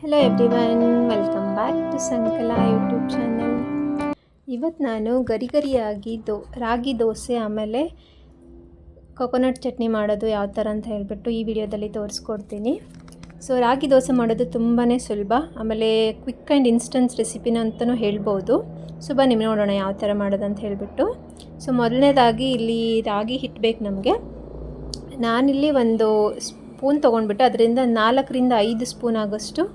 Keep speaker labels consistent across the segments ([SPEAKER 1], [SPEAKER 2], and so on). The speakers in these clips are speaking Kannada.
[SPEAKER 1] Hello everyone, welcome back to Sankala YouTube channel. ಇವತ್ತು ನಾನು ಗರಿಯಾಗಿ ರಾಗಿ ದೋಸೆ ಆಮೇಲೆ ಕೊಕೊನಟ್ ಚಟ್ನಿ ಮಾಡೋದು ಯಾವ ಥರ ಅಂತ ಹೇಳಿಬಿಟ್ಟು ಈ ವಿಡಿಯೋದಲ್ಲಿ ತೋರಿಸ್ಕೊಡ್ತೀನಿ. ಸೊ ರಾಗಿ ದೋಸೆ ಮಾಡೋದು ತುಂಬಾ ಸುಲಭ, ಆಮೇಲೆ ಕ್ವಿಕ್ ಆ್ಯಂಡ್ ಇನ್ಸ್ಟೆಂಟ್ ರೆಸಿಪಿನ ಅಂತಲೂ ಹೇಳ್ಬೋದು. ಸೊ ಬನ್ನಿ ನೋಡೋಣ ಯಾವ ಥರ ಮಾಡೋದು ಅಂತ ಹೇಳಿಬಿಟ್ಟು. ಸೊ ಮೊದಲನೇದಾಗಿ ಇಲ್ಲಿ ರಾಗಿ ಹಿಟ್ಟು ಬೇಕು ನಮಗೆ. ನಾನಿಲ್ಲಿ ಒಂದು ಸ್ಪೂನ್ ತೊಗೊಂಡ್ಬಿಟ್ಟು ಅದರಿಂದ 4-5 ಸ್ಪೂನ್ ಆಗೋಷ್ಟು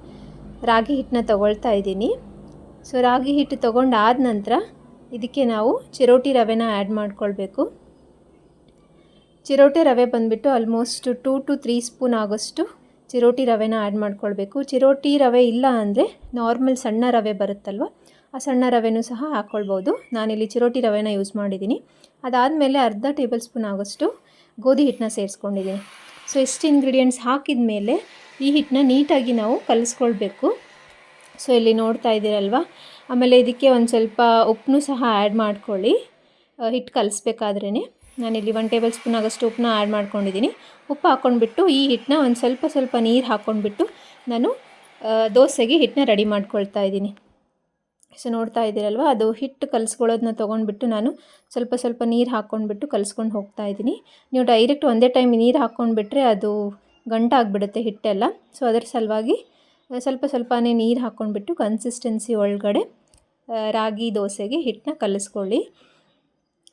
[SPEAKER 1] ರಾಗಿ ಹಿಟ್ಟನ್ನ ತೊಗೊಳ್ತಾ ಇದ್ದೀನಿ. ಸೊ ರಾಗಿ ಹಿಟ್ಟು ತೊಗೊಂಡಾದ ನಂತರ ಇದಕ್ಕೆ ನಾವು ಚಿರೋಟಿ ರವೆನ ಆ್ಯಡ್ ಮಾಡ್ಕೊಳ್ಬೇಕು. ಚಿರೋಟಿ ರವೆ ಬಂದುಬಿಟ್ಟು ಆಲ್ಮೋಸ್ಟ್ 2 to 3 ಸ್ಪೂನ್ ಆಗೋಷ್ಟು ಚಿರೋಟಿ ರವೆನ ಆ್ಯಡ್ ಮಾಡ್ಕೊಳ್ಬೇಕು. ಚಿರೋಟಿ ರವೆ ಇಲ್ಲ ಅಂದರೆ ನಾರ್ಮಲ್ ಸಣ್ಣ ರವೆ ಬರುತ್ತಲ್ವ, ಆ ಸಣ್ಣ ರವೆನೂ ಸಹ ಹಾಕ್ಕೊಳ್ಬೋದು. ನಾನಿಲ್ಲಿ ಚಿರೋಟಿ ರವೆನ ಯೂಸ್ ಮಾಡಿದ್ದೀನಿ. ಅದಾದಮೇಲೆ ಅರ್ಧ ಟೇಬಲ್ ಸ್ಪೂನ್ ಆಗೋಷ್ಟು ಗೋಧಿ ಹಿಟ್ಟನ್ನ ಸೇರಿಸ್ಕೊಂಡಿದ್ದೀನಿ. ಸೊ ಇಷ್ಟು ಇಂಗ್ರೀಡಿಯೆಂಟ್ಸ್ ಹಾಕಿದ ಮೇಲೆ ಈ ಹಿಟ್ಟನ್ನ ನೀಟಾಗಿ ನಾವು ಕಲಿಸ್ಕೊಳ್ಬೇಕು. ಸೊ ಇಲ್ಲಿ ನೋಡ್ತಾ ಇದ್ದೀರಲ್ವ. ಆಮೇಲೆ ಇದಕ್ಕೆ ಒಂದು ಸ್ವಲ್ಪ ಉಪ್ಪನ್ನು ಸಹ ಆ್ಯಡ್ ಮಾಡ್ಕೊಳ್ಳಿ ಹಿಟ್ಟು ಕಲಿಸ್ಬೇಕಾದ್ರೇ. ನಾನಿಲ್ಲಿ 1 ಟೇಬಲ್ ಸ್ಪೂನ್ ಆಗೋಷ್ಟು ಉಪ್ಪನ್ನ ಆ್ಯಡ್ ಮಾಡ್ಕೊಂಡಿದ್ದೀನಿ. ಉಪ್ಪು ಹಾಕ್ಕೊಂಡ್ಬಿಟ್ಟು ಈ ಹಿಟ್ಟನ್ನ ಒಂದು ಸ್ವಲ್ಪ ನೀರು ಹಾಕ್ಕೊಂಡ್ಬಿಟ್ಟು ನಾನು ದೋಸೆಗೆ ಹಿಟ್ಟನ್ನ ರೆಡಿ ಮಾಡ್ಕೊಳ್ತಾ ಇದ್ದೀನಿ. ಸೊ ನೋಡ್ತಾ ಇದ್ದೀರಲ್ವ, ಅದು ಹಿಟ್ಟು ಕಲಿಸ್ಕೊಳ್ಳೋದನ್ನ ತೊಗೊಂಡ್ಬಿಟ್ಟು ನಾನು ಸ್ವಲ್ಪ ನೀರು ಹಾಕ್ಕೊಂಡ್ಬಿಟ್ಟು ಕಲಿಸ್ಕೊಂಡು ಹೋಗ್ತಾ ಇದ್ದೀನಿ. ನೀವು ಡೈರೆಕ್ಟ್ ಒಂದೇ ಟೈಮ್ ನೀರು ಹಾಕ್ಕೊಂಡ್ಬಿಟ್ರೆ ಅದು ಗಂಟಾಗಿಬಿಡುತ್ತೆ ಹಿಟ್ಟೆಲ್ಲ. ಸೊ ಅದರ ಸಲುವಾಗಿ ಸ್ವಲ್ಪನೇ ನೀರು ಹಾಕ್ಕೊಂಡ್ಬಿಟ್ಟು ಕನ್ಸಿಸ್ಟೆನ್ಸಿ ಒಳಗಡೆ ರಾಗಿ ದೋಸೆಗೆ ಹಿಟ್ಟನ್ನ ಕಲಿಸ್ಕೊಳ್ಳಿ.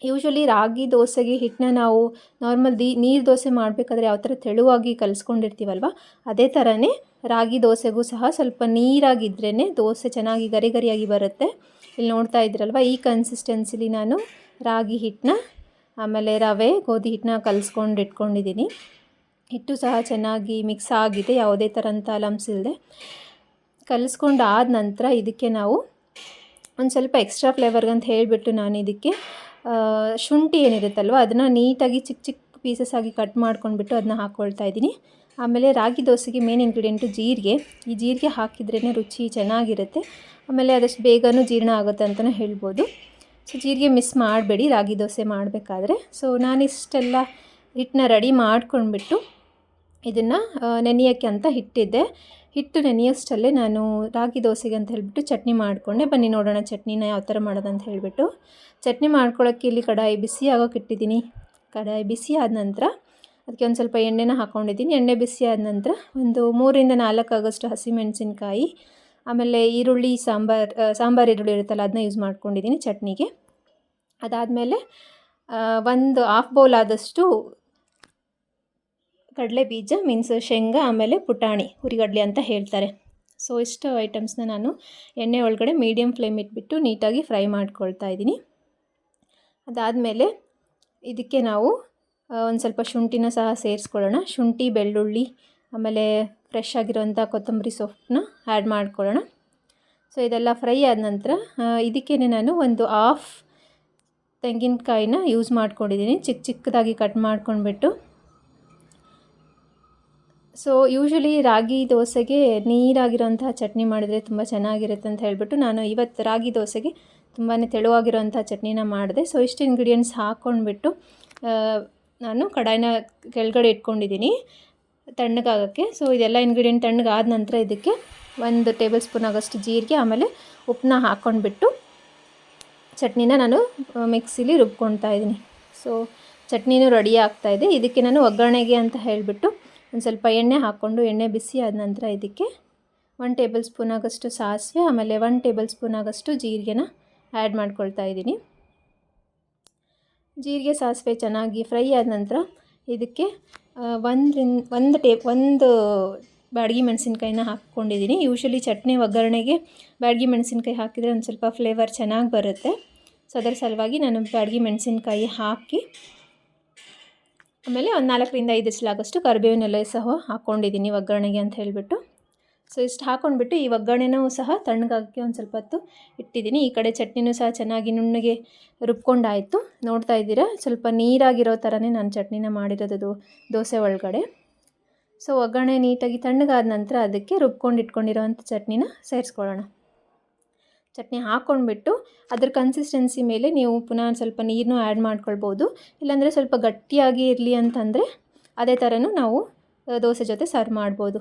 [SPEAKER 1] ಯೂಶ್ವಲಿ ರಾಗಿ ದೋಸೆಗೆ ಹಿಟ್ಟನ್ನ ನಾವು ನಾರ್ಮಲ್ ನೀರು ದೋಸೆ ಮಾಡಬೇಕಾದ್ರೆ ಯಾವ ಥರ ತೆಳುವಾಗಿ ಕಲಿಸ್ಕೊಂಡಿರ್ತೀವಲ್ವ, ಅದೇ ಥರನೇ ರಾಗಿ ದೋಸೆಗೂ ಸಹ ಸ್ವಲ್ಪ ನೀರಾಗಿದ್ರೇ ದೋಸೆ ಚೆನ್ನಾಗಿ ಗರಿಯಾಗಿ ಬರುತ್ತೆ. ಇಲ್ಲಿ ನೋಡ್ತಾ ಇದ್ದೀರಲ್ವ, ಈ ಕನ್ಸಿಸ್ಟೆನ್ಸಿಲಿ ನಾನು ರಾಗಿ ಹಿಟ್ಟನ್ನ ಆಮೇಲೆ ರವೆ ಗೋಧಿ ಹಿಟ್ಟನ್ನ ಕಲಿಸ್ಕೊಂಡು ಇಟ್ಕೊಂಡಿದ್ದೀನಿ. ಹಿಟ್ಟು ಸಹ ಚೆನ್ನಾಗಿ ಮಿಕ್ಸ್ ಆಗಿದೆ, ಯಾವುದೇ ಥರಂಥ ಲಮ್ಸ್ ಇಲ್ಲದೆ. ಕಲಿಸ್ಕೊಂಡು ಆದ ನಂತರ ಇದಕ್ಕೆ ನಾವು ಒಂದು ಸ್ವಲ್ಪ ಎಕ್ಸ್ಟ್ರಾ ಫ್ಲೇವರ್ಗೆ ಅಂತ ಹೇಳಿಬಿಟ್ಟು ನಾನು ಇದಕ್ಕೆ ಶುಂಠಿ ಏನಿರುತ್ತಲ್ವ ಅದನ್ನು ನೀಟಾಗಿ ಚಿಕ್ಕ ಪೀಸಸ್ ಆಗಿ ಕಟ್ ಮಾಡ್ಕೊಂಡ್ಬಿಟ್ಟು ಅದನ್ನ ಹಾಕ್ಕೊಳ್ತಾ ಇದ್ದೀನಿ. ಆಮೇಲೆ ರಾಗಿ ದೋಸೆಗೆ ಮೇನ್ ಇಂಗ್ರೀಡಿಯೆಂಟು ಜೀರಿಗೆ. ಈ ಜೀರಿಗೆ ಹಾಕಿದ್ರೇ ರುಚಿ ಚೆನ್ನಾಗಿರುತ್ತೆ, ಆಮೇಲೆ ಆದಷ್ಟು ಬೇಗನೂ ಜೀರ್ಣ ಆಗುತ್ತೆ ಅಂತಲೇ ಹೇಳ್ಬೋದು. ಸೊ ಜೀರಿಗೆ ಮಿಸ್ ಮಾಡಬೇಡಿ ರಾಗಿ ದೋಸೆ ಮಾಡಬೇಕಾದ್ರೆ. ಸೊ ನಾನಿಷ್ಟೆಲ್ಲ ಹಿಟ್ಟನ್ನ ರೆಡಿ ಮಾಡ್ಕೊಂಡ್ಬಿಟ್ಟು ಇದನ್ನು ನೆನೆಯೋಕ್ಕೆ ಅಂತ ಹಿಟ್ಟಿದ್ದೆ. ಹಿಟ್ಟು ನೆನೆಯೋಷ್ಟಲ್ಲೇ ನಾನು ರಾಗಿ ದೋಸೆಗೆ ಅಂತ ಹೇಳಿಬಿಟ್ಟು ಚಟ್ನಿ ಮಾಡಿಕೊಂಡೆ. ಬನ್ನಿ ನೋಡೋಣ ಚಟ್ನಿನ ಯಾವ ಥರ ಮಾಡೋದು ಅಂತ ಹೇಳಿಬಿಟ್ಟು. ಚಟ್ನಿ ಮಾಡ್ಕೊಳ್ಳೋಕ್ಕೆ ಇಲ್ಲಿ ಕಡಾಯಿ ಬಿಸಿ ಆಗೋಕೆ ಇಟ್ಟಿದ್ದೀನಿ. ಕಡಾಯಿ ಬಿಸಿ ಆದ ನಂತರ ಅದಕ್ಕೆ ಒಂದು ಸ್ವಲ್ಪ ಎಣ್ಣೆನ ಹಾಕ್ಕೊಂಡಿದ್ದೀನಿ. ಎಣ್ಣೆ ಬಿಸಿ ಆದ ನಂತರ ಒಂದು 3-4 ಆಗೋಷ್ಟು ಹಸಿಮೆಣಸಿನ್ಕಾಯಿ, ಆಮೇಲೆ ಈರುಳ್ಳಿ ಸಾಂಬಾರು ಈರುಳ್ಳಿ ಇರುತ್ತಲ್ಲ ಅದನ್ನ ಯೂಸ್ ಮಾಡ್ಕೊಂಡಿದ್ದೀನಿ ಚಟ್ನಿಗೆ. ಅದಾದಮೇಲೆ ಒಂದು 1/2 ಬೌಲ್ ಆದಷ್ಟು ಕಡಲೆ ಬೀಜ ಮೀನ್ಸ್ ಶೇಂಗಾ, ಆಮೇಲೆ ಪುಟಾಣಿ ಹುರಿಗಡಲೆ ಅಂತ ಹೇಳ್ತಾರೆ. ಸೊ ಇಷ್ಟು ಐಟಮ್ಸ್ನ ನಾನು ಎಣ್ಣೆ ಒಳಗಡೆ ಮೀಡಿಯಮ್ ಫ್ಲೇಮ್ ಇಟ್ಬಿಟ್ಟು ನೀಟಾಗಿ ಫ್ರೈ ಮಾಡ್ಕೊಳ್ತಾ ಇದ್ದೀನಿ. ಅದಾದಮೇಲೆ ಇದಕ್ಕೆ ನಾವು ಒಂದು ಸ್ವಲ್ಪ ಶುಂಠಿನ ಸಹ ಸೇರಿಸ್ಕೊಳ್ಳೋಣ. ಶುಂಠಿ, ಬೆಳ್ಳುಳ್ಳಿ, ಆಮೇಲೆ ಫ್ರೆಶ್ ಆಗಿರೋಂಥ ಕೊತ್ತಂಬರಿ ಸೊಪ್ಪನ್ನ ಆ್ಯಡ್ ಮಾಡ್ಕೊಳ್ಳೋಣ. ಸೊ ಇದೆಲ್ಲ ಫ್ರೈ ಆದ ನಂತರ ಇದಕ್ಕೇ ನಾನು ಒಂದು 1/2 ತೆಂಗಿನಕಾಯಿನ ಯೂಸ್ ಮಾಡ್ಕೊಂಡಿದ್ದೀನಿ, ಚಿಕ್ಕದಾಗಿ ಕಟ್ ಮಾಡ್ಕೊಂಡ್ಬಿಟ್ಟು. ಸೊ ಯೂಶ್ವಲಿ ರಾಗಿ ದೋಸೆಗೆ ನೀರಾಗಿರೋಂಥ ಚಟ್ನಿ ಮಾಡಿದರೆ ತುಂಬ ಚೆನ್ನಾಗಿರುತ್ತೆ ಅಂತ ಹೇಳಿಬಿಟ್ಟು ನಾನು ಇವತ್ತು ರಾಗಿ ದೋಸೆಗೆ ತುಂಬಾ ತೆಳುವಾಗಿರೋಂಥ ಚಟ್ನಿನ ಮಾಡಿದೆ. ಸೊ ಇಷ್ಟು ಇಂಗ್ರೀಡಿಯೆಂಟ್ಸ್ ಹಾಕ್ಕೊಂಡ್ಬಿಟ್ಟು ನಾನು ಕಡಾಯಿನ ಕೆಳಗಡೆ ಇಟ್ಕೊಂಡಿದ್ದೀನಿ ತಣ್ಣಗಾಗೋಕ್ಕೆ. ಸೊ ಇದೆಲ್ಲ ಇಂಗ್ರೀಡಿಯೆಂಟ್ ತಣ್ಣಗಾದ ನಂತರ ಇದಕ್ಕೆ 1 ಟೇಬಲ್ ಸ್ಪೂನ್ ಆಗೋಷ್ಟು ಜೀರಿಗೆ, ಆಮೇಲೆ ಉಪ್ಪನ್ನ ಹಾಕ್ಕೊಂಡ್ಬಿಟ್ಟು ಚಟ್ನಿನ ನಾನು ಮಿಕ್ಸಿಲಿ ರುಬ್ಕೊಳ್ತಾ ಇದ್ದೀನಿ. ಸೊ ಚಟ್ನಿನೂ ರೆಡಿ ಆಗ್ತಾಯಿದೆ. ಇದಕ್ಕೆ ನಾನು ಒಗ್ಗರಣೆಗೆ ಅಂತ ಹೇಳಿಬಿಟ್ಟು ಒಂದು ಸ್ವಲ್ಪ ಎಣ್ಣೆ ಹಾಕ್ಕೊಂಡು, ಎಣ್ಣೆ ಬಿಸಿ ಆದ ನಂತರ ಇದಕ್ಕೆ 1 ಟೇಬಲ್ ಸ್ಪೂನ್ ಆಗೋಷ್ಟು ಸಾಸಿವೆ, ಆಮೇಲೆ 1 ಟೇಬಲ್ ಸ್ಪೂನ್ ಆಗೋಷ್ಟು ಜೀರಿಗೆನ ಆ್ಯಡ್ ಮಾಡ್ಕೊಳ್ತಾ ಇದ್ದೀನಿ. ಜೀರಿಗೆ ಸಾಸಿವೆ ಚೆನ್ನಾಗಿ ಫ್ರೈ ಆದ ನಂತರ ಇದಕ್ಕೆ ಒಂದು ಬ್ಯಾಡಗಿ ಮೆಣಸಿನ್ಕಾಯಿನ ಹಾಕ್ಕೊಂಡಿದ್ದೀನಿ. ಯೂಶ್ವಲಿ ಚಟ್ನಿ ಒಗ್ಗರಣೆಗೆ ಬ್ಯಾಡಗಿ ಮೆಣಸಿನ್ಕಾಯಿ ಹಾಕಿದರೆ ಒಂದು ಸ್ವಲ್ಪ ಫ್ಲೇವರ್ ಚೆನ್ನಾಗಿ ಬರುತ್ತೆ. ಸೊ ಅದರ ಸಲುವಾಗಿ ನಾನು ಬ್ಯಾಡಗಿ ಮೆಣಸಿನ್ಕಾಯಿ ಹಾಕಿ, ಆಮೇಲೆ ಒಂದು 4-5 ಎಸಳಾಗೋಷ್ಟು ಕರಿಬೇವಿನೆಲೆ ಸಹ ಹಾಕ್ಕೊಂಡಿದ್ದೀನಿ ಒಗ್ಗರಣೆಗೆ ಅಂತ ಹೇಳಿಬಿಟ್ಟು. ಸೊ ಇಷ್ಟು ಹಾಕ್ಕೊಂಡ್ಬಿಟ್ಟು ಈ ಒಗ್ಗರಣೆನೂ ಸಹ ತಣ್ಣಗಾಗೋಕ್ಕೆ ಒಂದು ಸ್ವಲ್ಪ ಹೊತ್ತು ಇಟ್ಟಿದ್ದೀನಿ. ಈ ಕಡೆ ಚಟ್ನಿನೂ ಸಹ ಚೆನ್ನಾಗಿ ನುಣ್ಣಗೆ ರುಬ್ಕೊಂಡಾಯಿತು. ನೋಡ್ತಾ ಇದ್ದೀರಾ, ಸ್ವಲ್ಪ ನೀರಾಗಿರೋ ಥರನೇ ನಾನು ಚಟ್ನಿನ ಮಾಡಿರೋದು ದೋಸೆ ಒಳಗಡೆ. ಸೊ ಒಗ್ಗರಣೆ ನೀಟಾಗಿ ತಣ್ಣಗಾದ ನಂತರ ಅದಕ್ಕೆ ರುಬ್ಕೊಂಡು ಇಟ್ಕೊಂಡಿರೋವಂಥ ಚಟ್ನಿನ ಸೇರಿಸ್ಕೊಳ್ಳೋಣ. ಚಟ್ನಿ ಹಾಕ್ಕೊಂಡ್ಬಿಟ್ಟು ಅದ್ರ ಕನ್ಸಿಸ್ಟೆನ್ಸಿ ಮೇಲೆ ನೀವು ಪುನಃ ಸ್ವಲ್ಪ ನೀರನ್ನೂ ಆ್ಯಡ್ ಮಾಡ್ಕೊಳ್ಬೋದು. ಇಲ್ಲಾಂದರೆ ಸ್ವಲ್ಪ ಗಟ್ಟಿಯಾಗಿ ಇರಲಿ ಅಂತಂದರೆ ಅದೇ ಥರನೂ ನಾವು ದೋಸೆ ಜೊತೆ ಸರ್ವ್ ಮಾಡ್ಬೋದು.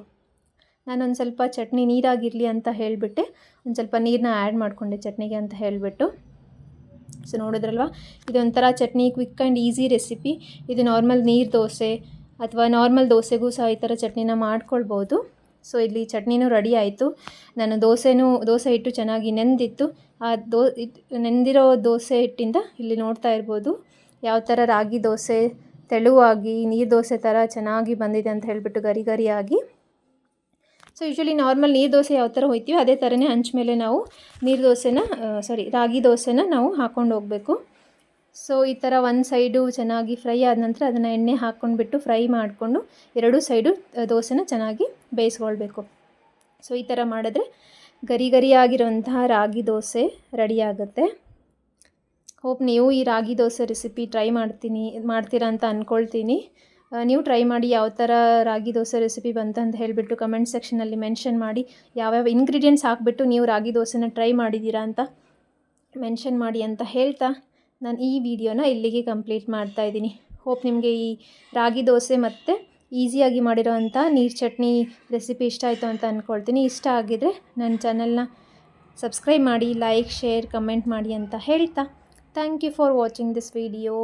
[SPEAKER 1] ನಾನೊಂದು ಸ್ವಲ್ಪ ಚಟ್ನಿ ನೀರಾಗಿರಲಿ ಅಂತ ಹೇಳಿಬಿಟ್ಟೆ ಒಂದು ಸ್ವಲ್ಪ ನೀರನ್ನ ಆ್ಯಡ್ ಮಾಡಿಕೊಂಡೆ ಚಟ್ನಿಗೆ ಅಂತ ಹೇಳಿಬಿಟ್ಟು. ಸೊ ನೋಡಿದ್ರಲ್ವ, ಇದೊಂಥರ chutney quick and easy recipe. ಇದು ನಾರ್ಮಲ್ ನೀರು ದೋಸೆ ಅಥವಾ ನಾರ್ಮಲ್ ದೋಸೆಗೂ ಸಹ ಈ ಥರ ಚಟ್ನಿನ ಮಾಡ್ಕೊಳ್ಬೋದು. ಸೊ ಇಲ್ಲಿ ಚಟ್ನಿನೂ ರೆಡಿ ಆಯಿತು. ನಾನು ದೋಸೆ ಹಿಟ್ಟು ಚೆನ್ನಾಗಿ ನೆಂದಿತ್ತು. ಆ ನೆಂದಿರೋ ದೋಸೆ ಹಿಟ್ಟಿಂದ ಇಲ್ಲಿ ನೋಡ್ತಾ ಇರ್ಬೋದು ಯಾವ ಥರ ರಾಗಿ ದೋಸೆ ತೆಳುವಾಗಿ ನೀರು ದೋಸೆ ಥರ ಚೆನ್ನಾಗಿ ಬಂದಿದೆ ಅಂತ ಹೇಳಿಬಿಟ್ಟು ಗರಿ ಗರಿಯಾಗಿ. ಸೊ ಯೂಶ್ವಲಿ ನಾರ್ಮಲ್ ನೀರು ದೋಸೆ ಯಾವ ಥರ ಹೋಯ್ತೀವಿ ಅದೇ ಥರನೇ ಹಂಚ ಮೇಲೆ ನಾವು ರಾಗಿ ದೋಸೆನ ನಾವು ಹಾಕ್ಕೊಂಡು ಹೋಗಬೇಕು. ಸೊ ಈ ಥರ ಒಂದು ಸೈಡು ಚೆನ್ನಾಗಿ ಫ್ರೈ ಆದ ನಂತರ ಅದನ್ನು ಎಣ್ಣೆ ಹಾಕ್ಕೊಂಡ್ಬಿಟ್ಟು ಫ್ರೈ ಮಾಡಿಕೊಂಡು ಎರಡೂ ಸೈಡು ದೋಸೆನ ಚೆನ್ನಾಗಿ ಬೇಯಿಸ್ಕೊಳ್ಬೇಕು. ಸೊ ಈ ಥರ ಮಾಡಿದ್ರೆ ಗರಿ ಗರಿಯಾಗಿರುವಂತಹ ರಾಗಿ ದೋಸೆ ರೆಡಿಯಾಗುತ್ತೆ. ಹೋಪ್ ನೀವು ಈ ರಾಗಿ ದೋಸೆ ರೆಸಿಪಿ ಟ್ರೈ ಮಾಡ್ತೀರಾ ಅಂತ ಅಂದ್ಕೊಳ್ತೀನಿ. ನೀವು ಟ್ರೈ ಮಾಡಿ ಯಾವ ಥರ ರಾಗಿ ದೋಸೆ ರೆಸಿಪಿ ಬಂತಂತ ಹೇಳಿಬಿಟ್ಟು ಕಮೆಂಟ್ ಸೆಕ್ಷನಲ್ಲಿ ಮೆನ್ಷನ್ ಮಾಡಿ. ಯಾವ್ಯಾವ ಇಂಗ್ರೀಡಿಯೆಂಟ್ಸ್ ಹಾಕಿಬಿಟ್ಟು ನೀವು ರಾಗಿ ದೋಸೆನ ಟ್ರೈ ಮಾಡಿದ್ದೀರಾ ಅಂತ ಮೆನ್ಷನ್ ಮಾಡಿ ಅಂತ ಹೇಳ್ತಾ ನಾನು ಈ ವಿಡಿಯೋನ ಇಲ್ಲಿಗೆ ಕಂಪ್ಲೀಟ್ ಮಾಡ್ತಾಯಿದ್ದೀನಿ. ಹೋಪ್ ನಿಮಗೆ ಈ ರಾಗಿ ದೋಸೆ ಮತ್ತು ಈಸಿಯಾಗಿ ಮಾಡಿರೋವಂಥ ನೀರು ಚಟ್ನಿ ರೆಸಿಪಿ ಇಷ್ಟ ಆಯಿತು ಅಂತ ಅಂದ್ಕೊಳ್ತೀನಿ. ಇಷ್ಟ ಆಗಿದರೆ ನನ್ನ ಚಾನಲ್ನ ಸಬ್ಸ್ಕ್ರೈಬ್ ಮಾಡಿ, ಲೈಕ್, ಶೇರ್, ಕಮೆಂಟ್ ಮಾಡಿ ಅಂತ ಹೇಳ್ತಾ thank you for watching this video.